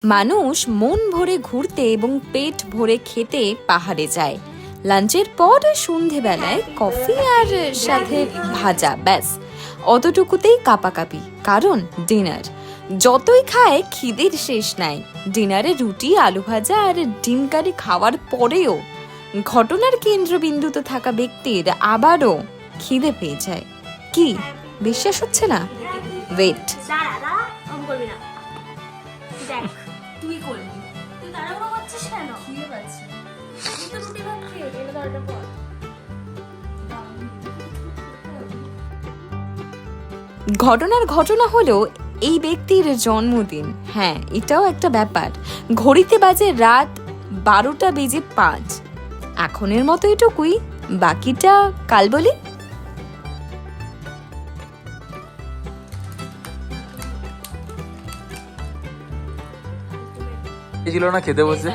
মানুষ মন ভরে ঘুরতে এবং পেট ভরে খেতে পাহাড়ে যায়। লাঞ্চের পর সন্ধেবেলায় কফি আর সাথে ভাজা, ব্যাস অতটুকুতেই কাপাকাপি, কারণ ডিনার। যতই খায় খিদের শেষ নাই। ডিনারে রুটি, আলু ভাজা আর ডিম কারি খাওয়ার পরেও ঘটনার কেন্দ্রবিন্দুতে থাকা ব্যক্তির আবারও খিদে পেয়ে যায়। কি বিশ্বাস হচ্ছে না? ওয়েট, তুই করবি, তুই তাড়াহুড়ো করছিস কেন? খিদে পাচ্ছে, তুই তো রুটি ভাত খেয়ে এলে দরটা পর। ঘটনা হলো এই ব্যক্তির জন্মদিন। হ্যাঁ, এটাও একটা ব্যাপার। ঘড়িতে বাজে রাত 12:05। এখনের মতো এটুকুই, বাকিটা কাল বলি। ছিল না খেতে বসে।